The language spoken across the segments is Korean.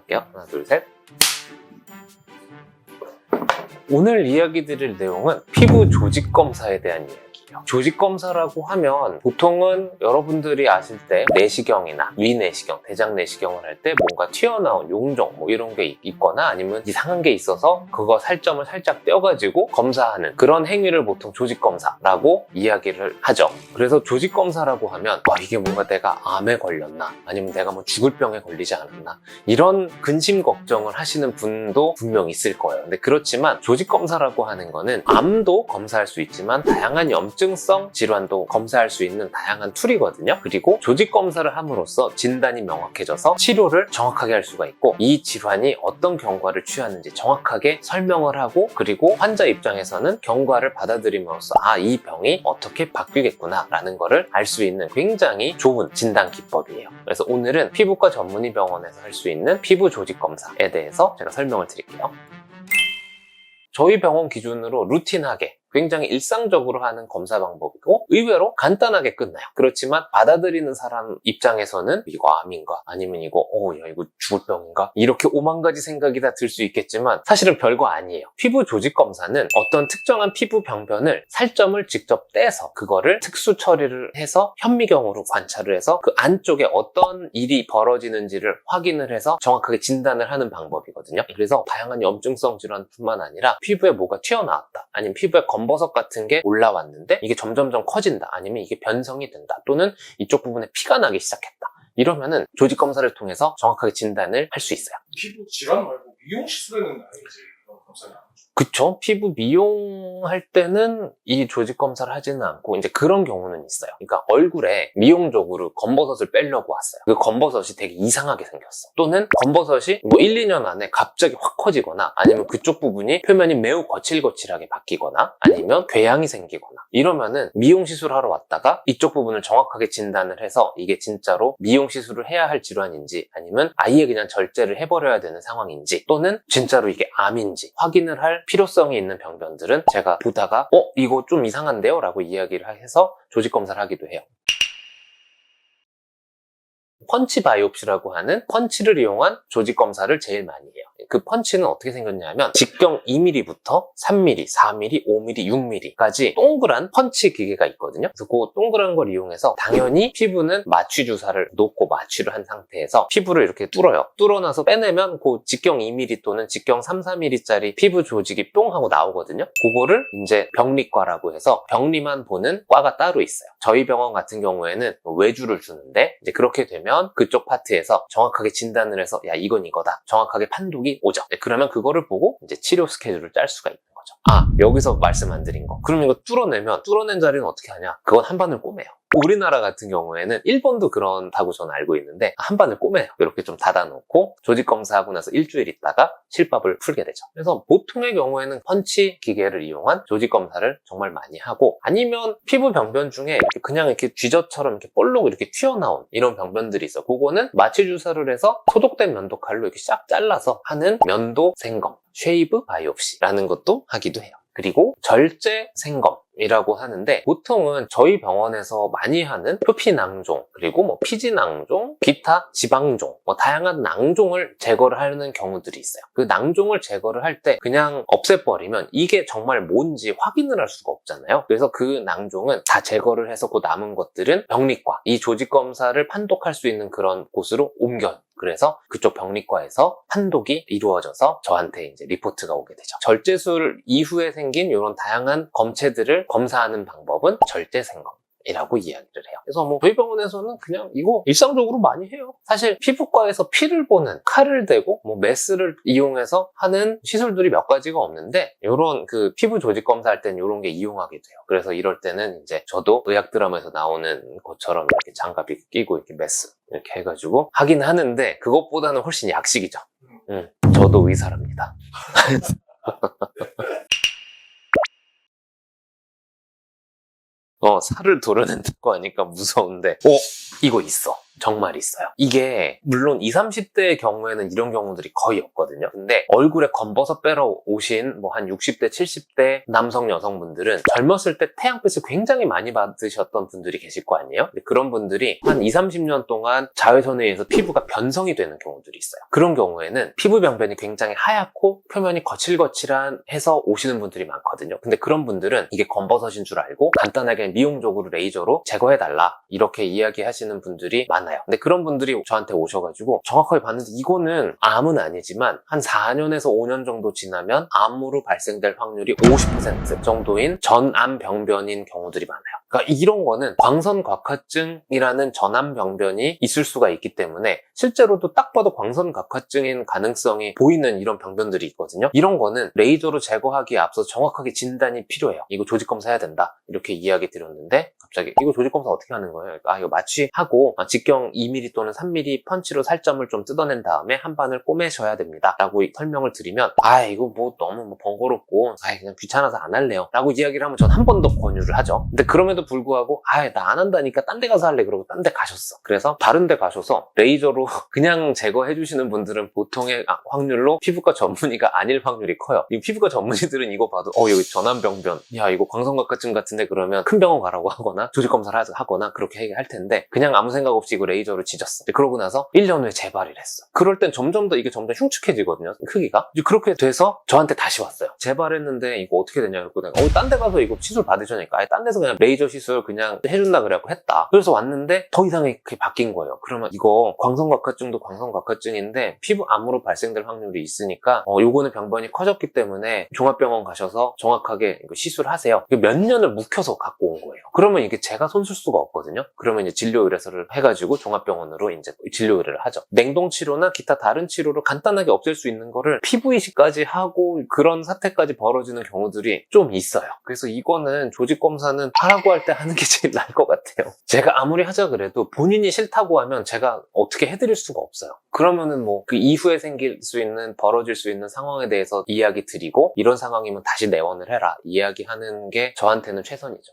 할게요. 하나, 둘, 셋. 오늘 이야기 드릴 내용은 피부 조직 검사에 대한 이야기예요. 조직 검사라고 하면 보통은 여러분들이 아실 때 내시경이나 위내시경, 대장 내시경을 할 때 뭔가 튀어나온 용종 뭐 이런 게 있거나 아니면 이상한 게 있어서 그거 살점을 살짝 떼어가지고 검사하는 그런 행위를 보통 조직 검사라고 이야기를 하죠. 그래서 조직 검사라고 하면 이게 뭔가 내가 암에 걸렸나 아니면 내가 뭐 죽을 병에 걸리지 않았나 이런 근심 걱정을 하시는 분도 분명 있을 거예요. 근데 그렇지만 조직 검사라고 하는 거는 암도 검사할 수 있지만 다양한 염증성 질환도 검사할 수 있는 다양한 툴이거든요. 그리고 조직 검사를 함으로써 진단이 명확해져서 치료를 정확하게 할 수가 있고 이 질환이 어떤 경과를 취하는지 정확하게 설명을 하고 그리고 환자 입장에서는 경과를 받아들임으로써 이 병이 어떻게 바뀌겠구나 라는 거를 알 수 있는 굉장히 좋은 진단 기법이에요. 그래서 오늘은 피부과 전문의 병원에서 할 수 있는 피부 조직 검사에 대해서 제가 설명을 드릴게요. 저희 병원 기준으로 루틴하게 굉장히 일상적으로 하는 검사 방법이고 의외로 간단하게 끝나요. 그렇지만 받아들이는 사람 입장에서는 이거 암인가? 아니면 이거 이거 죽을 병인가? 이렇게 5만 가지 생각이 다 들 수 있겠지만 사실은 별거 아니에요. 피부 조직 검사는 어떤 특정한 피부 병변을 살점을 직접 떼서 그거를 특수 처리를 해서 현미경으로 관찰을 해서 그 안쪽에 어떤 일이 벌어지는지를 확인을 해서 정확하게 진단을 하는 방법이거든요. 그래서 다양한 염증성 질환뿐만 아니라 피부에 뭐가 튀어나왔다 아니면 피부에 검버섯 같은 게 올라왔는데 이게 점점점 커진다 아니면 이게 변성이 된다 또는 이쪽 부분에 피가 나기 시작했다 이러면은 조직 검사를 통해서 정확하게 진단을 할 수 있어요. 피부 질환 말고 미용 시술에는 아니지 그런 검사는 안 하죠. 그쵸? 피부 미용할 때는 이 조직 검사를 하지는 않고 이제 그런 경우는 있어요. 그러니까 얼굴에 미용적으로 검버섯을 빼려고 왔어요. 그 검버섯이 되게 이상하게 생겼어. 또는 검버섯이 뭐 1, 2년 안에 갑자기 확 커지거나 아니면 그쪽 부분이 표면이 매우 거칠거칠하게 바뀌거나 아니면 궤양이 생기거나 이러면은 미용 시술하러 왔다가 이쪽 부분을 정확하게 진단을 해서 이게 진짜로 미용 시술을 해야 할 질환인지 아니면 아예 그냥 절제를 해버려야 되는 상황인지 또는 진짜로 이게 암인지 확인을 할 필요성이 있는 병변들은 제가 보다가 이거 좀 이상한데요? 라고 이야기를 해서 조직 검사를 하기도 해요. 펀치 바이옵시라고 하는 펀치를 이용한 조직 검사를 제일 많이 해요. 그 펀치는 어떻게 생겼냐면 직경 2mm부터 3mm, 4mm, 5mm, 6mm까지 동그란 펀치 기계가 있거든요. 그래서 그 동그란 걸 이용해서 당연히 피부는 마취 주사를 놓고 마취를 한 상태에서 피부를 이렇게 뚫어요. 뚫어놔서 빼내면 그 직경 2mm 또는 직경 3, 4mm짜리 피부 조직이 뿅 하고 나오거든요. 그거를 이제 병리과라고 해서 병리만 보는 과가 따로 있어요. 저희 병원 같은 경우에는 외주를 주는데 이제 그렇게 되면 그쪽 파트에서 정확하게 진단을 해서 이건 이거다. 정확하게 판독이 오죠. 그러면 그거를 보고 이제 치료 스케줄을 짤 수가 있는 거죠. 여기서 말씀 안 드린 거. 그럼 이거 뚫어내면 뚫어낸 자리는 어떻게 하냐? 그건 한 바늘 꼬매요. 우리나라 같은 경우에는 일본도 그런다고 저는 알고 있는데 한 바늘 꼬매요. 이렇게 좀 닫아놓고 조직 검사하고 나서 일주일 있다가 실밥을 풀게 되죠. 그래서 보통의 경우에는 펀치 기계를 이용한 조직 검사를 정말 많이 하고 아니면 피부 병변 중에 그냥 이렇게 쥐젖처럼 이렇게 볼록 이렇게 튀어나온 이런 병변들이 있어. 그거는 마취 주사를 해서 소독된 면도 칼로 이렇게 싹 잘라서 하는 면도 생검, 쉐이브 바이옵시라는 것도 하기도 해요. 그리고 절제 생검이라고 하는데 보통은 저희 병원에서 많이 하는 표피낭종 그리고 뭐 피지낭종, 기타 지방종 다양한 낭종을 제거를 하는 경우들이 있어요. 그 낭종을 제거를 할 때 그냥 없애버리면 이게 정말 뭔지 확인을 할 수가 없잖아요. 그래서 그 낭종은 다 제거를 해서 그 남은 것들은 병리과, 이 조직 검사를 판독할 수 있는 그런 곳으로 옮겨요. 그래서 그쪽 병리과에서 판독이 이루어져서 저한테 이제 리포트가 오게 되죠. 절제술 이후에 생긴 이런 다양한 검체들을 검사하는 방법은 절제생검이라고 이야기를 해요. 그래서 저희 병원에서는 그냥 이거 일상적으로 많이 해요. 사실 피부과에서 피를 보는 칼을 대고 메스를 이용해서 하는 시술들이 몇 가지가 없는데 이런 그 피부 조직 검사할 때는 이런 게 이용하게 돼요. 그래서 이럴 때는 이제 저도 의학 드라마에서 나오는 것처럼 이렇게 장갑 끼고 이렇게 메스 이렇게 해가지고 하긴 하는데 그것보다는 훨씬 약식이죠. 저도 의사랍니다. 살을 도려낸다고 하니까 무서운데 이거 있어. 정말 있어요. 이게 물론 20, 30대의 경우에는 이런 경우들이 거의 없거든요. 근데 얼굴에 검버섯 빼러 오신 뭐 한 60대, 70대 남성 여성분들은 젊었을 때 태양빛을 굉장히 많이 받으셨던 분들이 계실 거 아니에요? 근데 그런 분들이 한 20, 30년 동안 자외선에 의해서 피부가 변성이 되는 경우들이 있어요. 그런 경우에는 피부 병변이 굉장히 하얗고 표면이 거칠거칠한 해서 오시는 분들이 많거든요. 근데 그런 분들은 이게 검버섯인 줄 알고 간단하게 미용적으로 레이저로 제거해달라 이렇게 이야기하시는 분들이 많아요. 근데 그런 분들이 저한테 오셔가지고 정확하게 봤는데 이거는 암은 아니지만 한 4년에서 5년 정도 지나면 암으로 발생될 확률이 50% 정도인 전암 병변인 경우들이 많아요. 그러니까 이런 거는 광선곽화증이라는 전암 병변이 있을 수가 있기 때문에 실제로도 딱 봐도 광선곽화증인 가능성이 보이는 이런 병변들이 있거든요. 이런 거는 레이저로 제거하기에 앞서 정확하게 진단이 필요해요. 이거 조직검사 해야 된다 이렇게 이야기 드렸는데 갑자기 이거 조직검사 어떻게 하는 거예요? 아 이거 마취하고 직경 2mm 또는 3mm 펀치로 살점을 좀 뜯어낸 다음에 한 반을 꼬매셔야 됩니다 라고 설명을 드리면 아 이거 뭐 너무 뭐 번거롭고 아 그냥 귀찮아서 안 할래요 라고 이야기를 하면 전 한 번 더 권유를 하죠. 근데 그럼에도 불구하고 아 나 안 한다니까 딴 데 가서 할래 그러고 딴 데 가셨어. 그래서 다른 데 가셔서 레이저로 그냥 제거해 주시는 분들은 보통의 확률로 피부과 전문의가 아닐 확률이 커요. 이 피부과 전문의들은 이거 봐도 여기 전암병변 야 이거 광선곽화증 같은데 그러면 큰 병원 가라고 하거나 조직검사를 하거나 그렇게 할 텐데 그냥 아무 생각 없이 이거 레이저로 찢었어. 그러고 나서 1년 후에 재발을 했어. 그럴 땐 점점 더 이게 점점 흉측해지거든요. 크기가. 이제 그렇게 돼서 저한테 다시 왔어요. 재발했는데 이거 어떻게 되냐 그러고 내가 딴 데 가서 이거 시술 받으셔니까 딴 데서 그냥 레이저 시술 그냥 해준다 그래갖고 했다. 그래서 왔는데 더 이상하게 그게 바뀐 거예요. 그러면 이거 광선곽화증도 광선곽화증인데 피부암으로 발생될 확률이 있으니까 요거는 병변이 커졌기 때문에 종합병원 가셔서 정확하게 이거 시술하세요. 몇 년을 묵혀서 갖고 온 거예요. 그러면 이게 제가 손쓸 수가 없거든요. 그러면 이제 진료 의뢰서를 해가지고 종합병원으로 이제 진료 의뢰를 하죠. 냉동 치료나 기타 다른 치료로 간단하게 없앨 수 있는 거를 피부 이식까지 하고 그런 사태까지 벌어지는 경우들이 좀 있어요. 그래서 이거는 조직검사는 하라고 할 때 하는 게 제일 나을 것 같아요. 제가 아무리 하자 그래도 본인이 싫다고 하면 제가 어떻게 해드릴 수가 없어요. 그러면은 뭐 그 이후에 생길 수 있는 벌어질 수 있는 상황에 대해서 이야기 드리고 이런 상황이면 다시 내원을 해라 이야기하는 게 저한테는 최선이죠.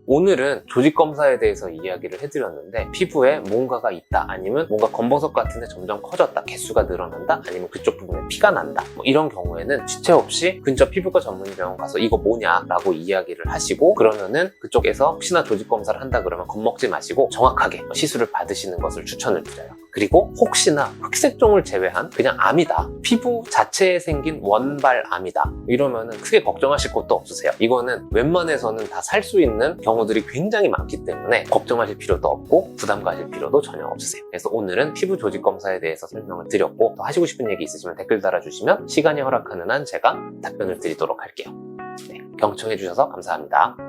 오늘은 조직검사에 대해서 이야기를 해드렸는데 피부에 뭔가가 있다 아니면 뭔가 검버섯 같은데 점점 커졌다 개수가 늘어난다 아니면 그쪽 부분에 피가 난다 뭐 이런 경우에는 지체 없이 근처 피부과 전문병원 가서 이거 뭐냐 라고 이야기를 하시고 그러면은 그쪽에서 혹시나 조직검사를 한다 그러면 겁먹지 마시고 정확하게 시술을 받으시는 것을 추천을 드려요. 그리고 혹시나 흑색종을 제외한 그냥 암이다 피부 자체에 생긴 원발암이다 이러면은 크게 걱정하실 것도 없으세요. 이거는 웬만해서는 다 살 수 있는 경우들이 굉장히 많기 때문에 걱정하실 필요도 없고 부담 가질 필요도 전혀 없으세요. 그래서 오늘은 피부 조직 검사에 대해서 설명을 드렸고 더 하시고 싶은 얘기 있으시면 댓글 달아주시면 시간이 허락하는 한 제가 답변을 드리도록 할게요. 네, 경청해 주셔서 감사합니다.